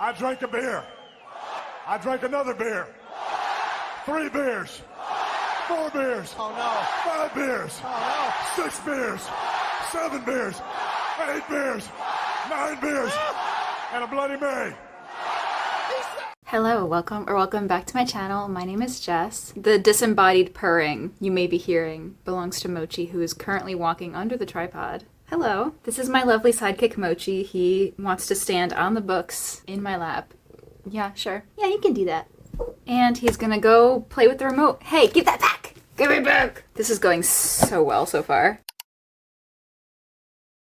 I drank a beer. I drank another beer. 3 beers. 4 beers. Oh no. 5 beers. Oh 6 beers. 7 beers. 8 beers. 9 beers. And a Bloody Mary. Hello, welcome back to my channel. My name is Jess. The disembodied purring you may be hearing belongs to Mochi, who is currently walking under the tripod. Hello. This is my lovely sidekick Mochi. He wants to stand on the books in my lap. Yeah, sure. Yeah, you can do that. And he's gonna go play with the remote. Hey, give that back! Give it back! This is going so well so far.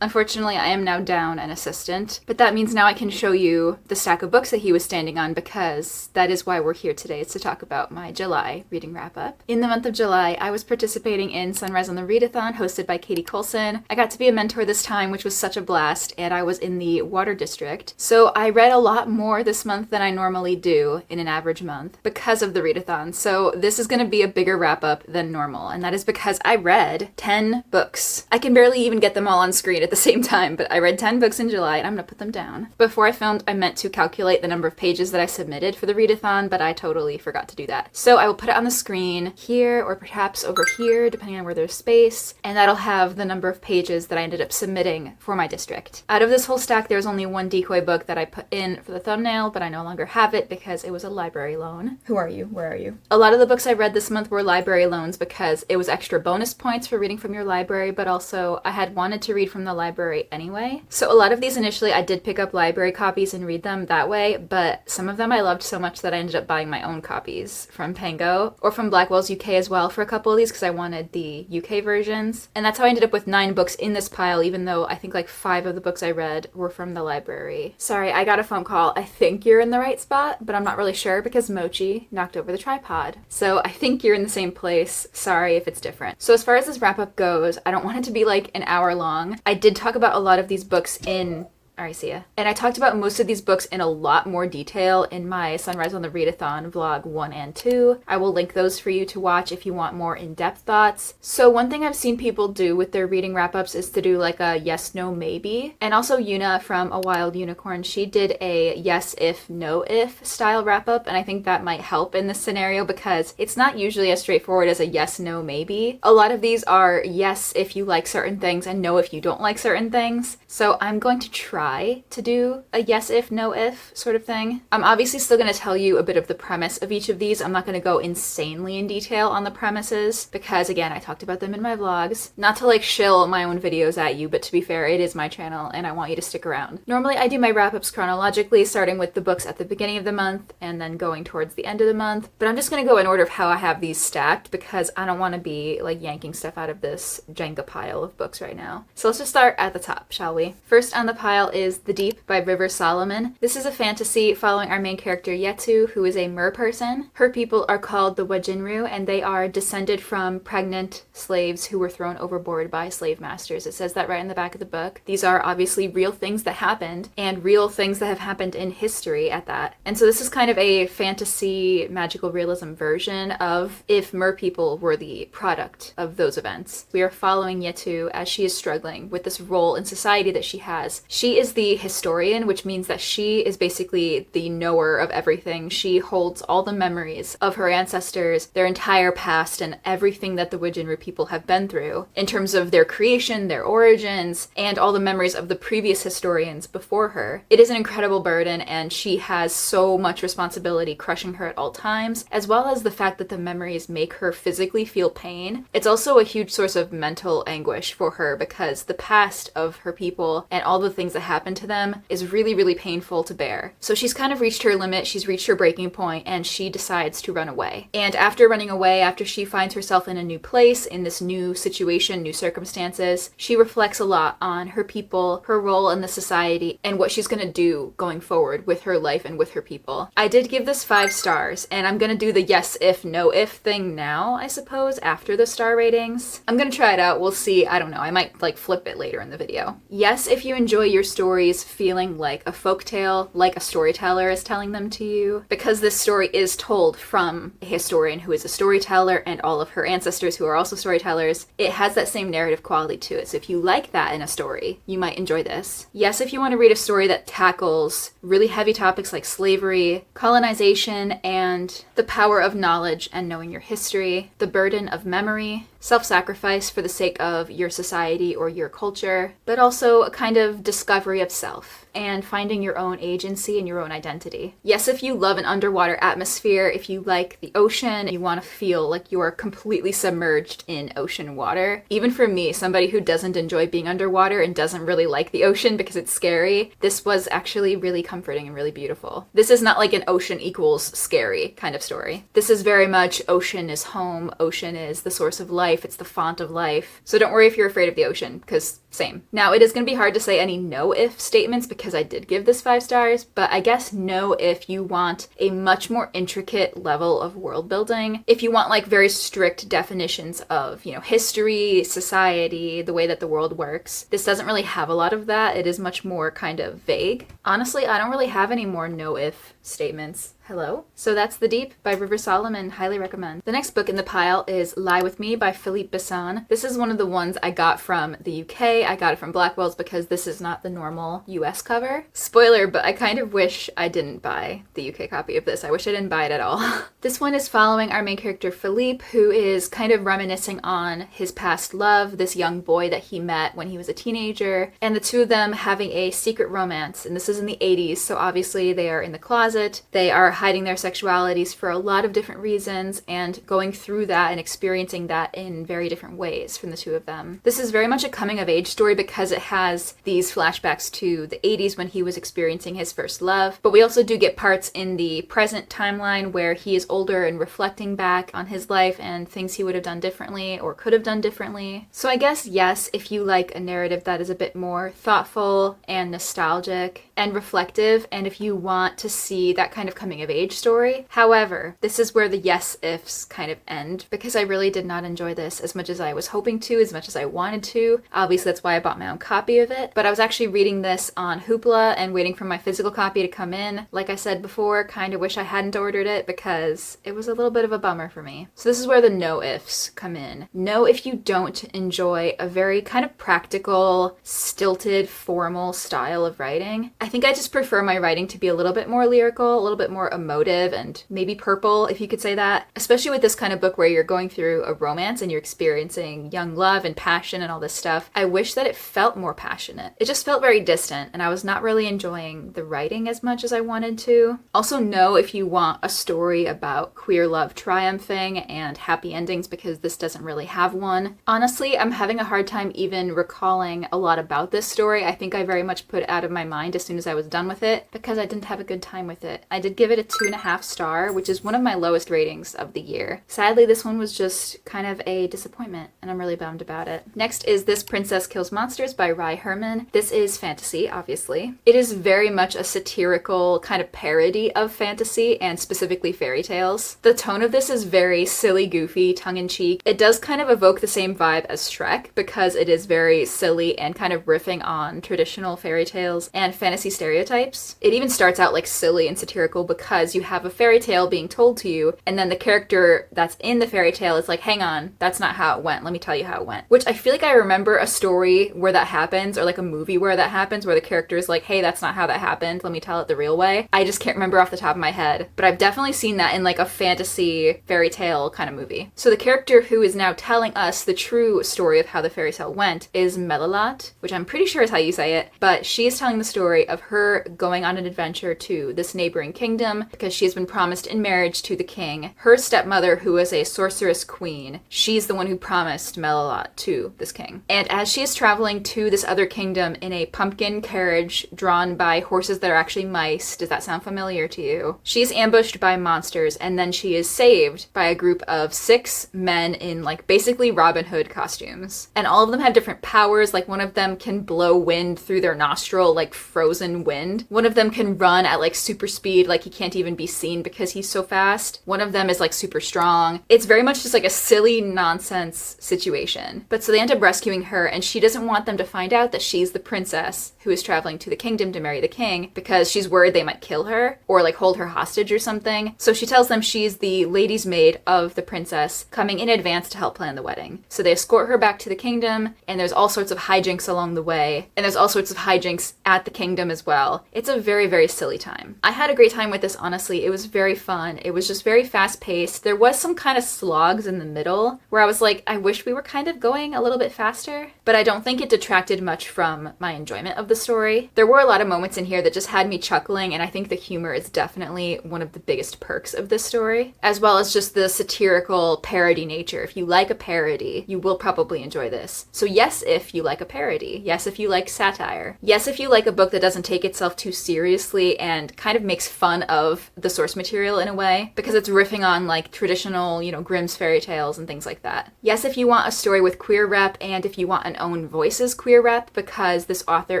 Unfortunately, I am now down an assistant, but that means now I can show you the stack of books that he was standing on, because that is why we're here today, is to talk about my July reading wrap-up. In the month of July, I was participating in Sunrise on the Readathon, hosted by Katie Colson. I got to be a mentor this time, which was such a blast, and I was in the Water District. So I read a lot more this month than I normally do in an average month because of the Readathon. So this is going to be a bigger wrap-up than normal, and that is because I read 10 books. I can barely even get them all on screen at the same time, but I read 10 books in July, and I'm gonna put them down. Before I filmed, I meant to calculate the number of pages that I submitted for the readathon, but I totally forgot to do that. So I will put it on the screen here, or perhaps over here, depending on where there's space, and that'll have the number of pages that I ended up submitting for my district. Out of this whole stack, there's only one decoy book that I put in for the thumbnail, but I no longer have it because it was a library loan. Who are you? Where are you? A lot of the books I read this month were library loans because it was extra bonus points for reading from your library, but also I had wanted to read from the library anyway. So a lot of these initially I did pick up library copies and read them that way, but some of them I loved so much that I ended up buying my own copies from Pango or from Blackwell's UK as well for a couple of these because I wanted the UK versions. And that's how I ended up with 9 books in this pile, even though I think like 5 of the books I read were from the library. Sorry, I got a phone call. I think you're in the right spot, but I'm not really sure because Mochi knocked over the tripod. So I think you're in the same place. Sorry if it's different. So as far as this wrap up goes, I don't want it to be like an hour long. I did talk about a lot of these books in Alright, see ya. And I talked about most of these books in a lot more detail in my Sunrise on the Readathon vlog 1 and 2. I will link those for you to watch if you want more in-depth thoughts. So one thing I've seen people do with their reading wrap-ups is to do like a yes, no, maybe. And also Yuna from A Wild Unicorn, she did a yes if, no if style wrap-up, and I think that might help in this scenario because it's not usually as straightforward as a yes, no, maybe. A lot of these are yes if you like certain things and no if you don't like certain things. So I'm going to try to do a yes if, no if sort of thing. I'm obviously still going to tell you a bit of the premise of each of these. I'm not going to go insanely in detail on the premises because, again, I talked about them in my vlogs. Not to like shill my own videos at you, but to be fair, it is my channel and I want you to stick around. Normally I do my wrap-ups chronologically, starting with the books at the beginning of the month and then going towards the end of the month, but I'm just going to go in order of how I have these stacked because I don't want to be like yanking stuff out of this Jenga pile of books right now. So let's just start at the top, shall we? First on the pile is The Deep by River Solomon. This is a fantasy following our main character Yetu, who is a mer person. Her people are called the Wajinru, and they are descended from pregnant slaves who were thrown overboard by slave masters. It says that right in the back of the book. These are obviously real things that happened, and real things that have happened in history at that. And so this is kind of a fantasy magical realism version of if mer people were the product of those events. We are following Yetu as she is struggling with this role in society that she has. She is the historian, which means that she is basically the knower of everything. She holds all the memories of her ancestors, their entire past, and everything that the Wajinru people have been through in terms of their creation, their origins, and all the memories of the previous historians before her. It is an incredible burden, and she has so much responsibility crushing her at all times, as well as the fact that the memories make her physically feel pain. It's also a huge source of mental anguish for her because the past of her people and all the things that happened to them is really, really painful to bear. So she's kind of reached her limit, she's reached her breaking point, and she decides to run away. And after running away, after she finds herself in a new place, in this new situation, new circumstances, she reflects a lot on her people, her role in the society, and what she's gonna do going forward with her life and with her people. I did give this 5 stars, and I'm gonna do the yes if, no if thing now, I suppose, after the star ratings. I'm gonna try it out, we'll see, I don't know, I might like flip it later in the video. Yes if you enjoy your stories feeling like a folktale, like a storyteller is telling them to you. Because this story is told from a historian who is a storyteller and all of her ancestors who are also storytellers, it has that same narrative quality to it. So if you like that in a story, you might enjoy this. Yes, if you want to read a story that tackles really heavy topics like slavery, colonization, and the power of knowledge and knowing your history, the burden of memory, self-sacrifice for the sake of your society or your culture, but also a kind of discovery of self and finding your own agency and your own identity. Yes, if you love an underwater atmosphere, if you like the ocean, you want to feel like you're completely submerged in ocean water. Even for me, somebody who doesn't enjoy being underwater and doesn't really like the ocean because it's scary, this was actually really comforting and really beautiful. This is not like an ocean equals scary kind of story. This is very much ocean is home, ocean is the source of life, it's the font of life. So don't worry if you're afraid of the ocean, because same. Now, it is going to be hard to say any no-if statements because I did give this 5 stars, but I guess no if you want a much more intricate level of world building. If you want like very strict definitions of, history, society, the way that the world works. This doesn't really have a lot of that. It is much more kind of vague. Honestly, I don't really have any more no-if statements. Hello? So that's The Deep by River Solomon. Highly recommend. The next book in the pile is Lie With Me by Philippe Besson. This is one of the ones I got from the UK. I got it from Blackwell's because this is not the normal US cover. Spoiler, but I kind of wish I didn't buy the UK copy of this. I wish I didn't buy it at all. This one is following our main character Philippe, who is kind of reminiscing on his past love, this young boy that he met when he was a teenager, and the two of them having a secret romance. And this is in the 80s, so obviously they are in the closet. They are hiding their sexualities for a lot of different reasons and going through that and experiencing that in very different ways from the two of them. This is very much a coming of age story because it has these flashbacks to the 80s when he was experiencing his first love, but we also do get parts in the present timeline where he is older and reflecting back on his life and things he would have done differently or could have done differently. So I guess yes, if you like a narrative that is a bit more thoughtful and nostalgic and reflective, and if you want to see that kind of coming of age story. However, this is where the yes-ifs kind of end because I really did not enjoy this as much as I was hoping to, as much as I wanted to. Obviously, that's why I bought my own copy of it, but I was actually reading this on Hoopla and waiting for my physical copy to come in. Like I said before, kind of wish I hadn't ordered it because it was a little bit of a bummer for me. So this is where the no-ifs come in. No if you don't enjoy a very kind of practical, stilted, formal style of writing. I think I just prefer my writing to be a little bit more lyrical, a little bit more emotive, and maybe purple, if you could say that. Especially with this kind of book where you're going through a romance and you're experiencing young love and passion and all this stuff. I wish that it felt more passionate. It just felt very distant, and I was not really enjoying the writing as much as I wanted to. Also, no if you want a story about queer love triumphing and happy endings, because this doesn't really have one. Honestly, I'm having a hard time even recalling a lot about this story. I think I very much put it out of my mind as soon as I was done with it because I didn't have a good time with it. I did give it a 2.5 star, which is one of my lowest ratings of the year. Sadly, this one was just kind of a disappointment, and I'm really bummed about it. Next is This Princess Kills Monsters by Rai Herman. This is fantasy, obviously. It is very much a satirical kind of parody of fantasy and specifically fairy tales. The tone of this is very silly, goofy, tongue-in-cheek. It does kind of evoke the same vibe as Shrek because it is very silly and kind of riffing on traditional fairy tales and fantasy stereotypes. It even starts out like silly and satirical because you have a fairy tale being told to you, and then the character that's in the fairy tale is like, hang on, that's not how it went, let me tell you how it went. Which I feel like I remember a story where that happens, or like a movie where that happens, where the character is like, hey, that's not how that happened, let me tell it the real way. I just can't remember off the top of my head, but I've definitely seen that in like a fantasy fairy tale kind of movie. So the character who is now telling us the true story of how the fairy tale went is Melilot, which I'm pretty sure is how you say it, but she is telling the story of her going on an adventure to this neighboring kingdom because she has been promised in marriage to the king. Her stepmother, who is a sorceress queen, she's the one who promised Melilot to this king. And as she is traveling to this other kingdom in a pumpkin carriage drawn by horses that are actually mice, does that sound familiar to you? She's ambushed by monsters, and then she is saved by a group of 6 men in like basically Robin Hood costumes. And all of them have different powers, like one of them can blow wind through their nostril like Frozen frozen wind. One of them can run at like super speed, like he can't even be seen because he's so fast. One of them is like super strong. It's very much just like a silly nonsense situation. But so they end up rescuing her, and she doesn't want them to find out that she's the princess who is traveling to the kingdom to marry the king, because she's worried they might kill her or like hold her hostage or something. So she tells them she's the lady's maid of the princess, coming in advance to help plan the wedding. So they escort her back to the kingdom, and there's all sorts of hijinks along the way, and there's all sorts of hijinks at the kingdom as well. It's a very, very silly time. I had a great time with this, honestly. It was very fun. It was just very fast paced. There was some kind of slogs in the middle where I was like, I wish we were kind of going a little bit faster, but I don't think it detracted much from my enjoyment of the story. There were a lot of moments in here that just had me chuckling, and I think the humor is definitely one of the biggest perks of this story, as well as just the satirical parody nature. If you like a parody, you will probably enjoy this. So yes, if you like a parody. Yes, if you like satire. Yes, if you like a book that doesn't take itself too seriously and kind of makes fun of the source material in a way, because it's riffing on like traditional, Grimm's fairy tales and things like that. Yes, if you want a story with queer rep, and if you want an own voices queer rep, because this author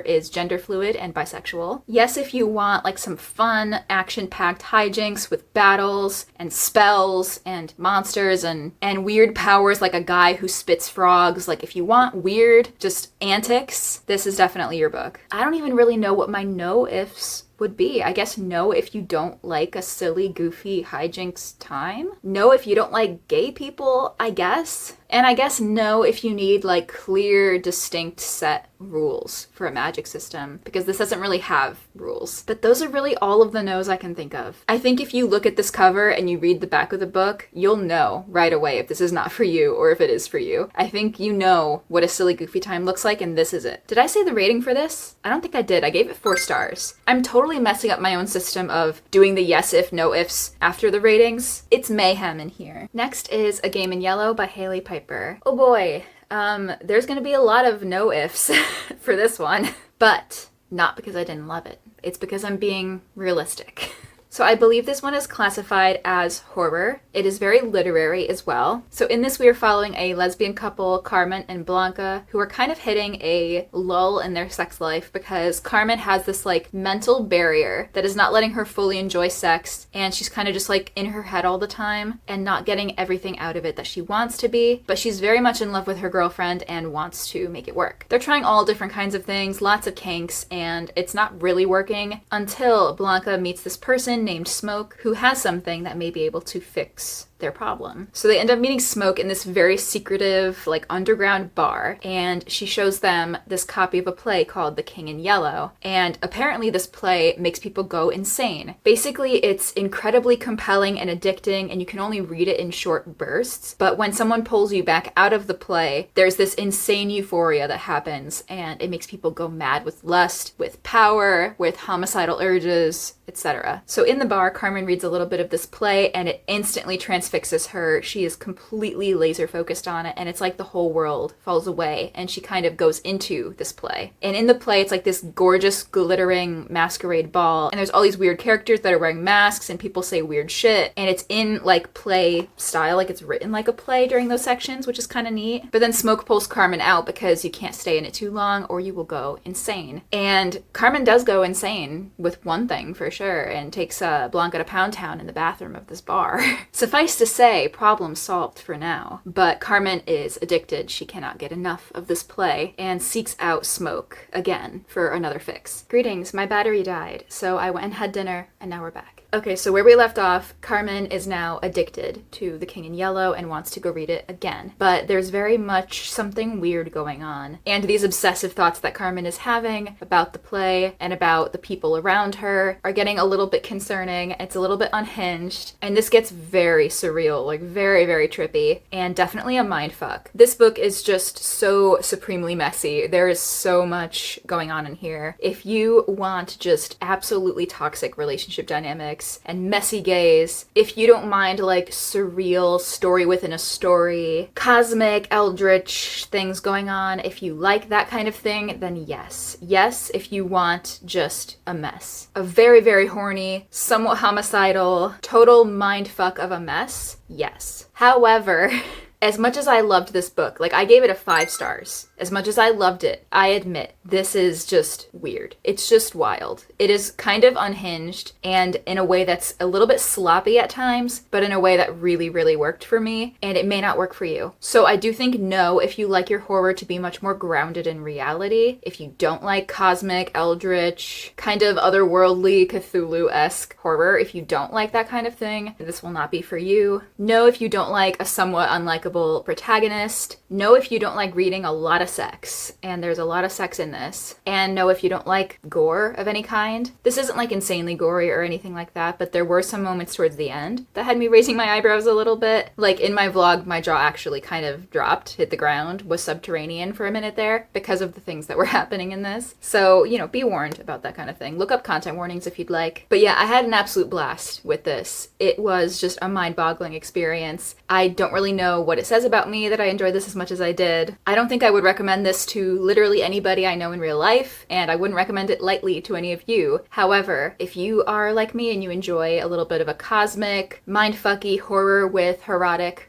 is gender fluid and bisexual. Yes, if you want like some fun, action-packed hijinks with battles and spells and monsters and weird powers, like a guy who spits frogs. Like if you want weird, just antics, this is definitely your book. I don't even really know what my no-ifs would be. I guess no if you don't like a silly, goofy hijinks time. No if you don't like gay people, I guess. And I guess no if you need like clear, distinct set rules for a magic system, because this doesn't really have rules. But those are really all of the no's I can think of. I think if you look at this cover and you read the back of the book, you'll know right away if this is not for you or if it is for you. I think you know what a silly, goofy time looks like, and this is it. Did I say the rating for this? I don't think I did. I gave it 4 stars. I'm totally messing up my own system of doing the yes if, no ifs after the ratings. It's mayhem in here. Next is A Game in Yellow by Haley Piper. Oh boy, there's gonna be a lot of no ifs for this one, but not because I didn't love it. It's because I'm being realistic. So I believe this one is classified as horror. It is very literary as well. So in this we are following a lesbian couple, Carmen and Blanca, who are kind of hitting a lull in their sex life because Carmen has this like mental barrier that is not letting her fully enjoy sex, and she's kind of just like in her head all the time and not getting everything out of it that she wants to be, but she's very much in love with her girlfriend and wants to make it work. They're trying all different kinds of things, lots of kinks, and it's not really working until Blanca meets this person named Smoke, who has something that may be able to fix their problem. So they end up meeting Smoke in this very secretive, like underground bar, and she shows them this copy of a play called The King in Yellow, and apparently this play makes people go insane. Basically, it's incredibly compelling and addicting, and you can only read it in short bursts, but when someone pulls you back out of the play, there's this insane euphoria that happens, and it makes people go mad with lust, with power, with homicidal urges, etc. So in the bar, Carmen reads a little bit of this play, and it instantly transfixes her. She is completely laser focused on it, and it's like the whole world falls away, and she kind of goes into this play. And in the play, it's like this gorgeous, glittering masquerade ball, and there's all these weird characters that are wearing masks, and people say weird shit, and it's in like play style, like it's written like a play during those sections, which is kind of neat. But then Smoke pulls Carmen out because you can't stay in it too long or you will go insane. And Carmen does go insane with one thing for sure, and takes Blanca to Pound Town in the bathroom of this bar. Suffice to say, problem solved for now. But Carmen is addicted. She cannot get enough of this play and seeks out Smoke again for another fix. Greetings, my battery died, so I went and had dinner, and now we're back. Okay, so where we left off, Carmen is now addicted to The King in Yellow and wants to go read it again. But there's very much something weird going on. And these obsessive thoughts that Carmen is having about the play and about the people around her are getting a little bit concerning. It's a little bit unhinged. And this gets very surreal, like very, very trippy, and definitely a mindfuck. This book is just so supremely messy. There is so much going on in here. If you want just absolutely toxic relationship dynamics and messy gays, if you don't mind like surreal story within a story, cosmic, eldritch things going on, if you like that kind of thing, then yes. Yes, if you want just a mess. A very, very horny, somewhat homicidal, total mindfuck of a mess, yes. However, as much as I loved this book, like I gave it a 5 stars. As much as I loved it, I admit this is just weird. It's just wild. It is kind of unhinged and in a way that's a little bit sloppy at times, but in a way that really, really worked for me, and it may not work for you. So I do think no if you like your horror to be much more grounded in reality. If you don't like cosmic, eldritch, kind of otherworldly, Cthulhu-esque horror, if you don't like that kind of thing, this will not be for you. No if you don't like a somewhat unlikable protagonist. No if you don't like reading a lot of sex, and there's a lot of sex in this. And no if you don't like gore of any kind. This isn't like insanely gory or anything like that, but there were some moments towards the end that had me raising my eyebrows a little bit. Like in my vlog, my jaw actually kind of dropped, hit the ground, was subterranean for a minute there because of the things that were happening in this. So, you know, be warned about that kind of thing. Look up content warnings if you'd like. But yeah, I had an absolute blast with this. It was just a mind-boggling experience. I don't really know what it says about me that I enjoyed this as much as I did. I don't think I would recommend this to literally anybody I know in real life, and I wouldn't recommend it lightly to any of you. However, if you are like me and you enjoy a little bit of a cosmic, mindfucky horror with erotic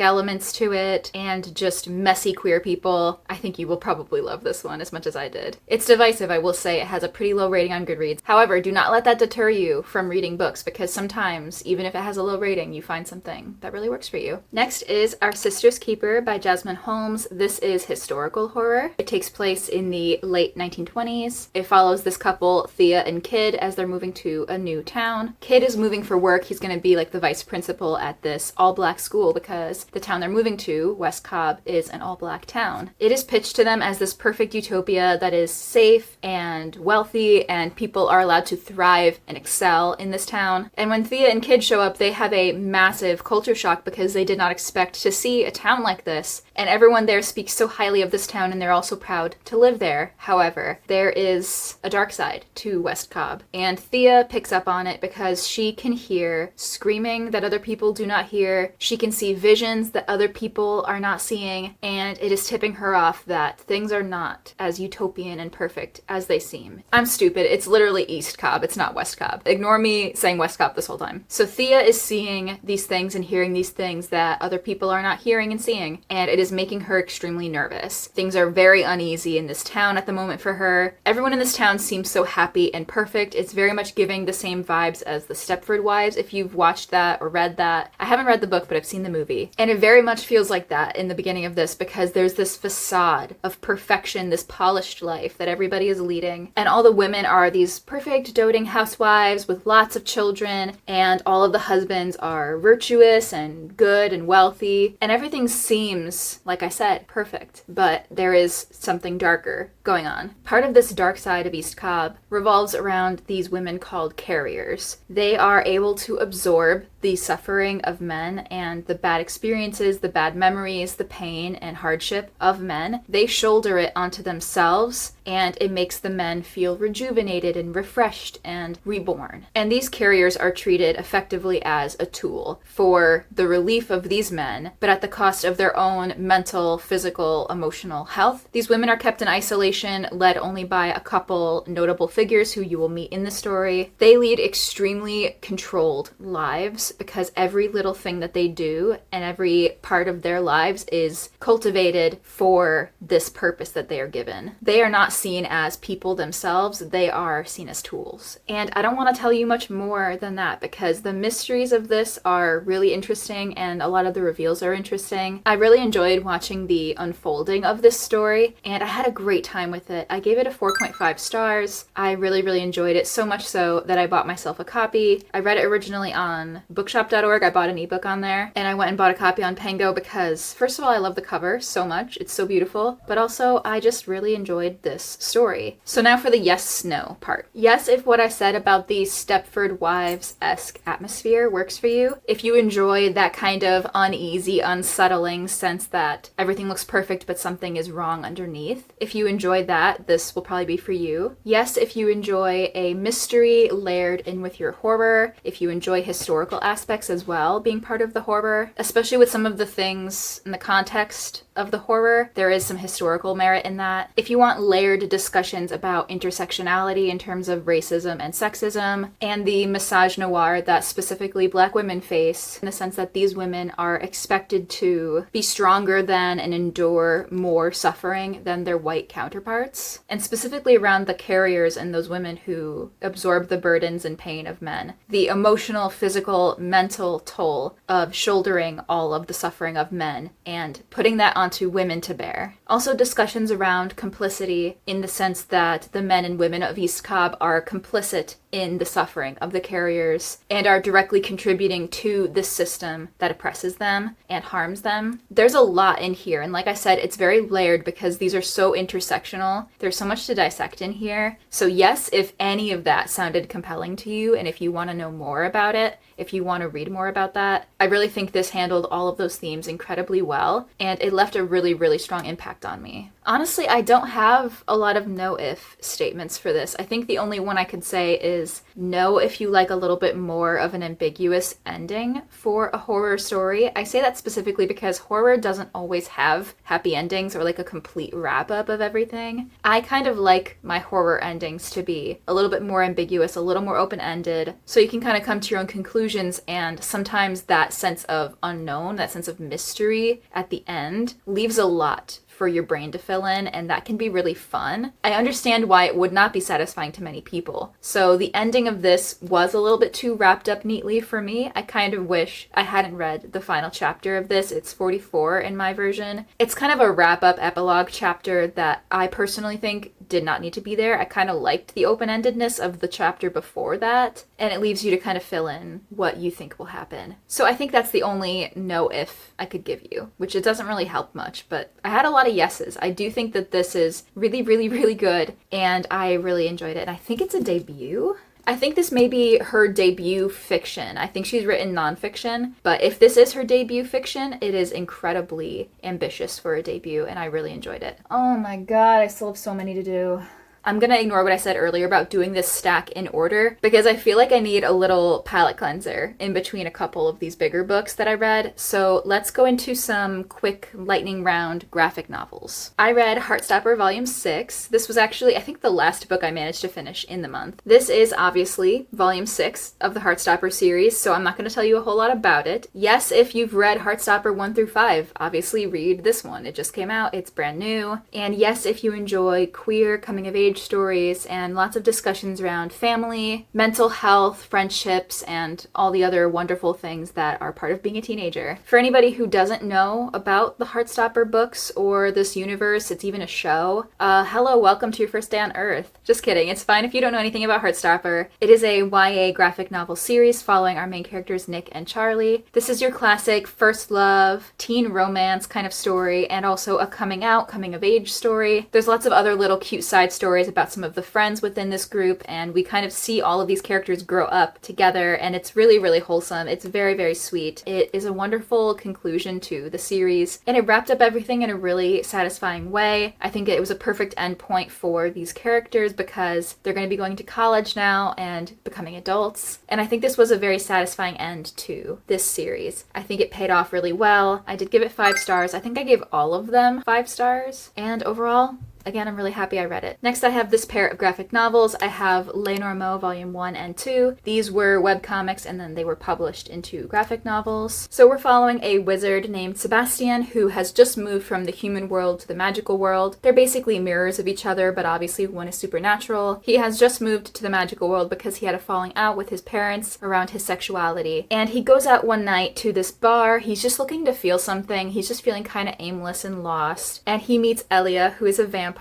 elements to it, and just messy queer people, I think you will probably love this one as much as I did. It's divisive, I will say. It has a pretty low rating on Goodreads. However, do not let that deter you from reading books, because sometimes, even if it has a low rating, you find something that really works for you. Next is Our Sister's Keeper by Jasmine Holmes. This is historical horror. It takes place in the late 1920s. It follows this couple, Thea and Kid, as they're moving to a new town. Kid is moving for work. He's going to be like the vice principal at this all-black school because the town they're moving to, West Cobb, is an all-black town. It is pitched to them as this perfect utopia that is safe and wealthy, and people are allowed to thrive and excel in this town. And when Thea and Kid show up, they have a massive culture shock because they did not expect to see a town like this, and everyone there speaks so highly of this town and they're also proud to live there. However, there is a dark side to West Cobb, and Thea picks up on it because she can hear screaming that other people do not hear. She can see visions that other people are not seeing, and it is tipping her off that things are not as utopian and perfect as they seem. I'm stupid. It's literally East Cobb. It's not West Cobb. Ignore me saying West Cobb this whole time. So Thea is seeing these things and hearing these things that other people are not hearing and seeing, and it is making her extremely nervous. Things are very uneasy in this town at the moment for her. Everyone in this town seems so happy and perfect. It's very much giving the same vibes as the Stepford Wives, if you've watched that or read that. I haven't read the book, but I've seen the movie. And it very much feels like that in the beginning of this, because there's this facade of perfection, this polished life that everybody is leading. And all the women are these perfect, doting housewives with lots of children, and all of the husbands are virtuous and good and wealthy. And everything seems, like I said, perfect. But there is something darker going on. Part of this dark side of East Cobb revolves around these women called carriers. They are able to absorb the suffering of men and the bad experiences, the bad memories, the pain and hardship of men. They shoulder it onto themselves, and it makes the men feel rejuvenated and refreshed and reborn. And these carriers are treated effectively as a tool for the relief of these men, but at the cost of their own mental, physical, emotional health. These women are kept in isolation, led only by a couple notable figures who you will meet in the story. They lead extremely controlled lives because every little thing that they do and every part of their lives is cultivated for this purpose that they are given. They are not seen as people themselves, they are seen as tools. And I don't want to tell you much more than that because the mysteries of this are really interesting and a lot of the reveals are interesting. I really enjoyed watching the unfolding of this story and I had a great time with it. I gave it a 4.5 stars. I really enjoyed it, so much so that I bought myself a copy. I read it originally on bookshop.org. I bought an ebook on there, and I went and bought a copy on Pango because, first of all, I love the cover so much. It's so beautiful, but also I just really enjoyed this story. So now for the yes/no part. Yes, if what I said about the Stepford Wives-esque atmosphere works for you, if you enjoy that kind of uneasy, unsettling sense that everything looks perfect but something is wrong underneath, if you enjoy that, this will probably be for you. Yes, if you enjoy a mystery layered in with your horror, if you enjoy historical aspects as well being part of the horror, especially with some of the things in the context of the horror. There is some historical merit in that. If you want layered discussions about intersectionality in terms of racism and sexism, and the misogynoir that specifically Black women face, in the sense that these women are expected to be stronger than and endure more suffering than their white counterparts, and specifically around the carriers and those women who absorb the burdens and pain of men. The emotional, physical, mental toll of shouldering all of the suffering of men and putting that onto women to bear. Also discussions around complicity in the sense that the men and women of East Cobb are complicit in the suffering of the carriers and are directly contributing to this system that oppresses them and harms them. There's a lot in here, and like I said, it's very layered because these are so intersectional. There's so much to dissect in here. So yes, if any of that sounded compelling to you, and if you want to know more about it, if you want to read more about that, I really think this handled all of those themes incredibly well, and it left a really, really strong impact on me. Honestly, I don't have a lot of no-if statements for this. I think the only one I could say is no if you like a little bit more of an ambiguous ending for a horror story. I say that specifically because horror doesn't always have happy endings or like a complete wrap-up of everything. I kind of like my horror endings to be a little bit more ambiguous, a little more open-ended, so you can kind of come to your own conclusions, and sometimes that sense of unknown, that sense of mystery at the end leaves a lot for your brain to fill in, and that can be really fun. I understand why it would not be satisfying to many people. So the ending of this was a little bit too wrapped up neatly for me. I kind of wish I hadn't read the final chapter of this. It's 44 in my version. It's kind of a wrap-up epilogue chapter that I personally think did not need to be there. I kind of liked the open-endedness of the chapter before that, and it leaves you to kind of fill in what you think will happen. So I think that's the only no-if I could give you, which it doesn't really help much, but I had a lot of yeses. I do think that this is really, really, really good, and I really enjoyed it, and I think it's a debut. I think this may be her debut fiction. I think she's written nonfiction, but if this is her debut fiction, it is incredibly ambitious for a debut, and I really enjoyed it. Oh my god, I still have so many to do. I'm gonna ignore what I said earlier about doing this stack in order because I feel like I need a little palate cleanser in between a couple of these bigger books that I read. So let's go into some quick lightning round graphic novels. I read Heartstopper Volume 6. This was actually, I think, the last book I managed to finish in the month. This is obviously Volume 6 of the Heartstopper series, so I'm not gonna tell you a whole lot about it. Yes, if you've read Heartstopper 1 through 5, obviously read this one. It just came out, it's brand new. And yes, if you enjoy queer coming of age stories and lots of discussions around family, mental health, friendships, and all the other wonderful things that are part of being a teenager. For anybody who doesn't know about the Heartstopper books or this universe, it's even a show, hello, welcome to your first day on Earth. Just kidding, it's fine if you don't know anything about Heartstopper. It is a YA graphic novel series following our main characters Nick and Charlie. This is your classic first love, teen romance kind of story, and also a coming out, coming of age story. There's lots of other little cute side stories about some of the friends within this group, and we kind of see all of these characters grow up together, and it's really, really wholesome. It's very, very sweet. It is a wonderful conclusion to the series, and it wrapped up everything in a really satisfying way. I think it was a perfect end point for these characters because they're going to be going to college now and becoming adults, and I think this was a very satisfying end to this series. I think it paid off really well. I did give it 5 stars. I think I gave all of them 5 stars, and overall, again, I'm really happy I read it. Next, I have this pair of graphic novels. I have Normaux Volume 1 and 2. These were webcomics and then they were published into graphic novels. So we're following a wizard named Sebastian who has just moved from the human world to the magical world. They're basically mirrors of each other, but obviously one is supernatural. He has just moved to the magical world because he had a falling out with his parents around his sexuality. And he goes out one night to this bar. He's just looking to feel something. He's just feeling kind of aimless and lost. And he meets Elia, who is a vampire.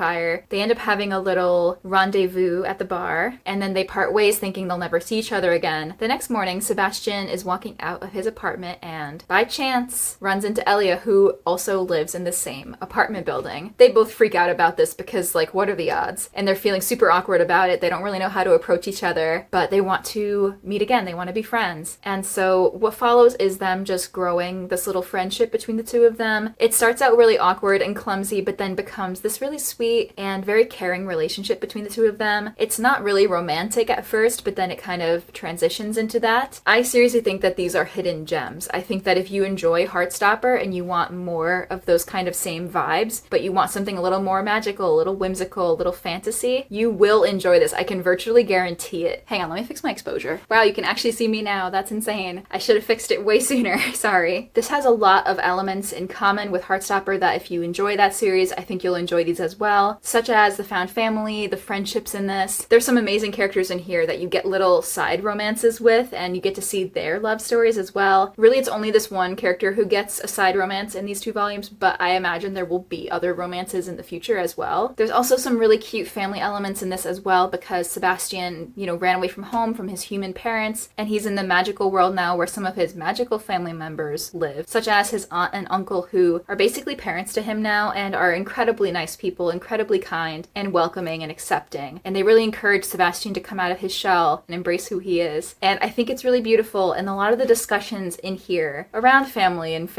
They end up having a little rendezvous at the bar, and then they part ways thinking they'll never see each other again. The next morning, Sebastian is walking out of his apartment and, by chance, runs into Elia, who also lives in the same apartment building. They both freak out about this because, like, what are the odds? And they're feeling super awkward about it. They don't really know how to approach each other, but they want to meet again. They want to be friends. And so what follows is them just growing this little friendship between the two of them. It starts out really awkward and clumsy, but then becomes this really sweet sweet and very caring relationship between the two of them. It's not really romantic at first, but then it kind of transitions into that. I seriously think that these are hidden gems. I think that if you enjoy Heartstopper and you want more of those kind of same vibes, but you want something a little more magical, a little whimsical, a little fantasy, you will enjoy this. I can virtually guarantee it. Hang on, let me fix my exposure. Wow, you can actually see me now. That's insane. I should have fixed it way sooner. Sorry. This has a lot of elements in common with Heartstopper that if you enjoy that series, I think you'll enjoy these as well, such as the found family, the friendships in this. There's some amazing characters in here that you get little side romances with, and you get to see their love stories as well. Really, it's only this one character who gets a side romance in these 2 volumes, but I imagine there will be other romances in the future as well. There's also some really cute family elements in this as well, because Sebastian, ran away from home from his human parents, and he's in the magical world now where some of his magical family members live, such as his aunt and uncle, who are basically parents to him now and are incredibly nice people, incredibly kind and welcoming and accepting. And they really encourage Sebastian to come out of his shell and embrace who he is. And I think it's really beautiful, and a lot of the discussions in here around family and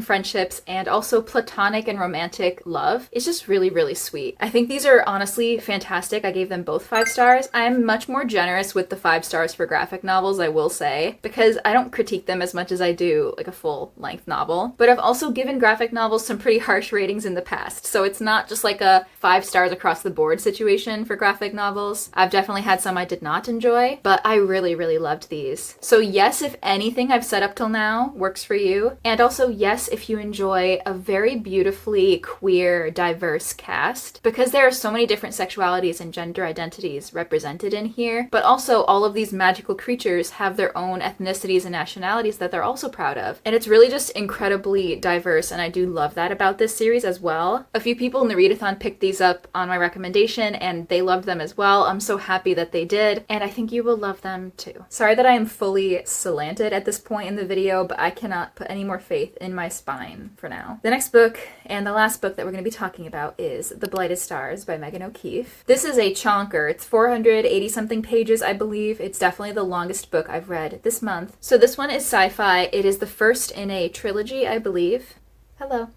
friendships and also platonic and romantic love is just really, really sweet. I think these are honestly fantastic. I gave them both 5 stars. I'm much more generous with the 5 stars for graphic novels, I will say, because I don't critique them as much as I do like a full-length novel. But I've also given graphic novels some pretty harsh ratings in the past, so it's not just like a 5 stars across the board situation for graphic novels. I've definitely had some I did not enjoy, but I really, really loved these. So yes, if anything I've said up till now works for you. And also, yes, if you enjoy a very beautifully queer, diverse cast, because there are so many different sexualities and gender identities represented in here, but also all of these magical creatures have their own ethnicities and nationalities that they're also proud of. And it's really just incredibly diverse, and I do love that about this series as well. A few people in the Readathon picked these up on my recommendation, and they loved them as well. I'm so happy that they did, and I think you will love them too. Sorry that I am fully slanted at this point in the video, but I cannot put any more faith in my spine for now. The next book, and the last book that we're going to be talking about, is The Blighted Stars by Megan O'Keefe. This is a chonker. It's 480 something pages, I believe. It's definitely the longest book I've read this month. So this one is sci-fi. It is the first in a trilogy, I believe. Hello.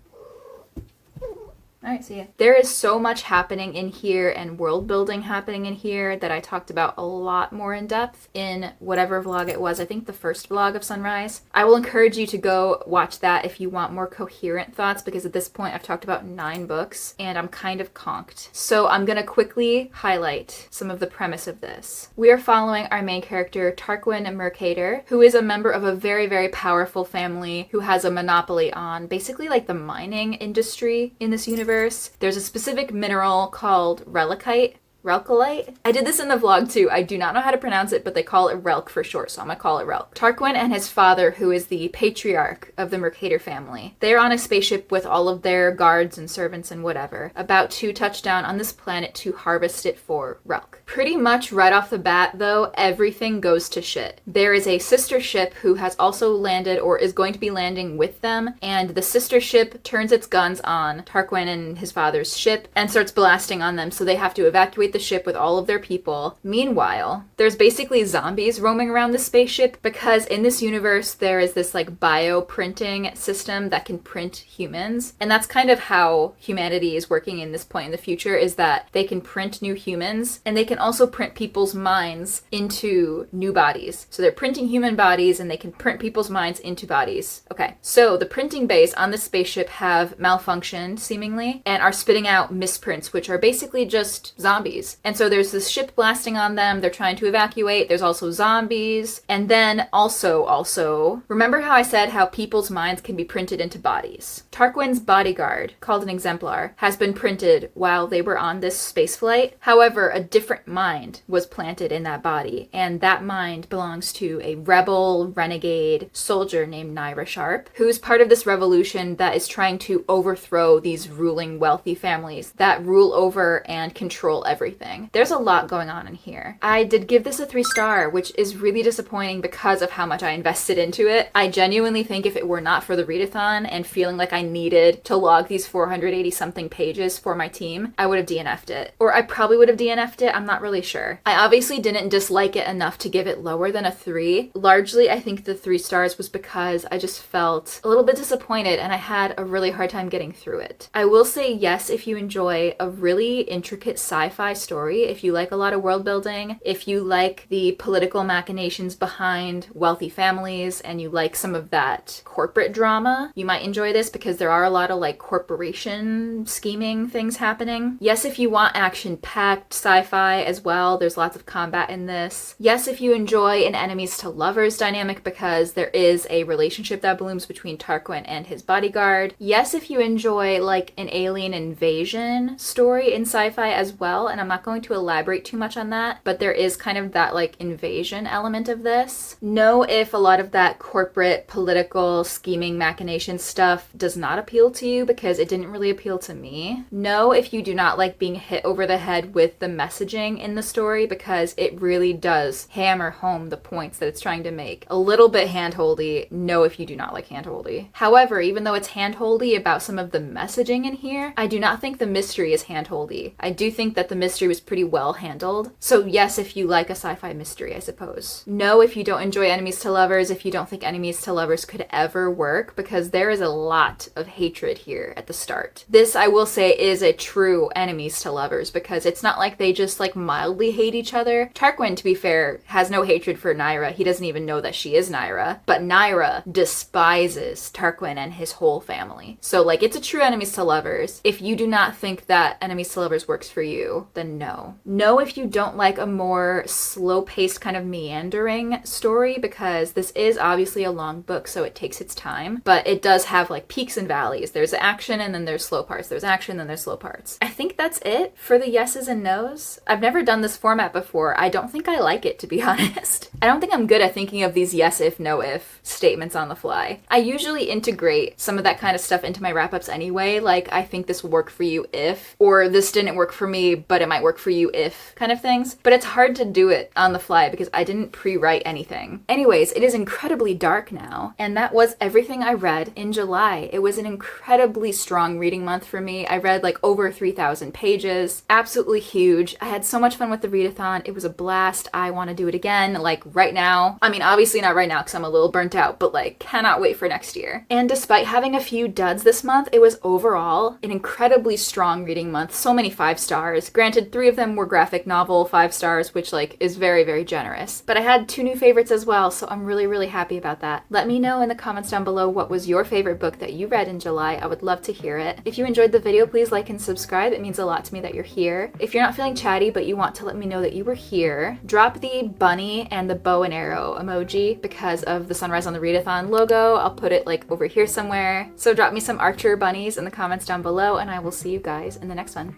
Alright, see ya. There is so much happening in here and world building happening in here that I talked about a lot more in depth in whatever vlog it was. I think the first vlog of Sunrise. I will encourage you to go watch that if you want more coherent thoughts, because at this point I've talked about 9 books and I'm kind of conked. So I'm gonna quickly highlight some of the premise of this. We are following our main character, Tarquin Mercator, who is a member of a very, very powerful family who has a monopoly on basically like the mining industry in this universe. There's a specific mineral called relicite. Relcolite? I did this in the vlog too. I do not know how to pronounce it, but they call it Relk for short, so I'm gonna call it Relk. Tarquin and his father, who is the patriarch of the Mercator family, they're on a spaceship with all of their guards and servants and whatever, about to touch down on this planet to harvest it for Relk. Pretty much right off the bat, though, everything goes to shit. There is a sister ship who has also landed or is going to be landing with them, and the sister ship turns its guns on Tarquin and his father's ship and starts blasting on them, so they have to evacuate the ship with all of their people. Meanwhile, there's basically zombies roaming around the spaceship, because in this universe there is this like bioprinting system that can print humans, and that's kind of how humanity is working in this point in the future, is that they can print new humans and they can also print people's minds into new bodies. So they're printing human bodies and they can print people's minds into bodies. Okay, so the printing bays on the spaceship have malfunctioned seemingly and are spitting out misprints, which are basically just zombies. And so there's this ship blasting on them. They're trying to evacuate. There's also zombies. And then also, remember how I said how people's minds can be printed into bodies? Tarquin's bodyguard, called an exemplar, has been printed while they were on this space flight. However, a different mind was planted in that body, and that mind belongs to a rebel, renegade soldier named Naira Sharp, who's part of this revolution that is trying to overthrow these ruling wealthy families that rule over and control everything. There's a lot going on in here. I did give this a 3-star, which is really disappointing because of how much I invested into it. I genuinely think if it were not for the readathon and feeling like I needed to log these 480 something pages for my team, I would have DNF'd it. Or I probably would have DNF'd it. I'm not not really sure. I obviously didn't dislike it enough to give it lower than a 3. Largely, I think the 3 stars was because I just felt a little bit disappointed and I had a really hard time getting through it. I will say yes if you enjoy a really intricate sci-fi story, if you like a lot of world building, if you like the political machinations behind wealthy families and you like some of that corporate drama, you might enjoy this because there are a lot of like corporation scheming things happening. Yes, if you want action-packed sci-fi as well, there's lots of combat in this. Yes, if you enjoy an enemies to lovers dynamic because there is a relationship that blooms between Tarquin and his bodyguard. Yes, if you enjoy like an alien invasion story in sci-fi as well, and I'm not going to elaborate too much on that, but there is kind of that like invasion element of this. No, if a lot of that corporate political scheming machination stuff does not appeal to you because it didn't really appeal to me. No, if you do not like being hit over the head with the messaging in the story because it really does hammer home the points that it's trying to make. A little bit hand-holdy. No, if you do not like hand-holdy. However, even though it's hand-holdy about some of the messaging in here, I do not think the mystery is hand-holdy. I do think that the mystery was pretty well handled. So yes, if you like a sci-fi mystery, I suppose. No, if you don't enjoy enemies to lovers, if you don't think enemies to lovers could ever work, because there is a lot of hatred here at the start. This, I will say, is a true enemies to lovers because it's not like they just like mildly hate each other. Tarquin, to be fair, has no hatred for Naira. He doesn't even know that she is Naira. But Naira despises Tarquin and his whole family. So like it's a true enemies to lovers. If you do not think that enemies to lovers works for you, then no. No, if you don't like a more slow-paced kind of meandering story, because this is obviously a long book, so it takes its time, but it does have like peaks and valleys. There's action and then there's slow parts. There's action and then there's slow parts. I think that's it for the yeses and nos. I've never done this format before. I don't think I like it, to be honest. I don't think I'm good at thinking of these yes if, no if statements on the fly. I usually integrate some of that kind of stuff into my wrap-ups anyway, like I think this will work for you if, or this didn't work for me, but it might work for you if kind of things. But it's hard to do it on the fly because I didn't pre-write anything. Anyways, it is incredibly dark now, and that was everything I read in July. It was an incredibly strong reading month for me. I read like over 3,000 pages. Absolutely huge. I had so much fun with the readathon. It was a blast. I want to do it again, like right now. I mean, obviously not right now because I'm a little burnt out, but like cannot wait for next year. And despite having a few duds this month, it was overall an incredibly strong reading month. So many 5 stars. Granted, 3 of them were graphic novel 5 stars, which like is very, very generous. But I had 2 new favorites as well, so I'm really, really happy about that. Let me know in the comments down below what was your favorite book that you read in July. I would love to hear it. If you enjoyed the video, please like and subscribe. It means a lot to me that you're here. If you're not feeling chatty but you want to let me know that you were here, drop the bunny and the bow and arrow emoji because of the Sunrise on the Readathon logo. I'll put it like over here somewhere. So drop me some Archer bunnies in the comments down below and I will see you guys in the next one.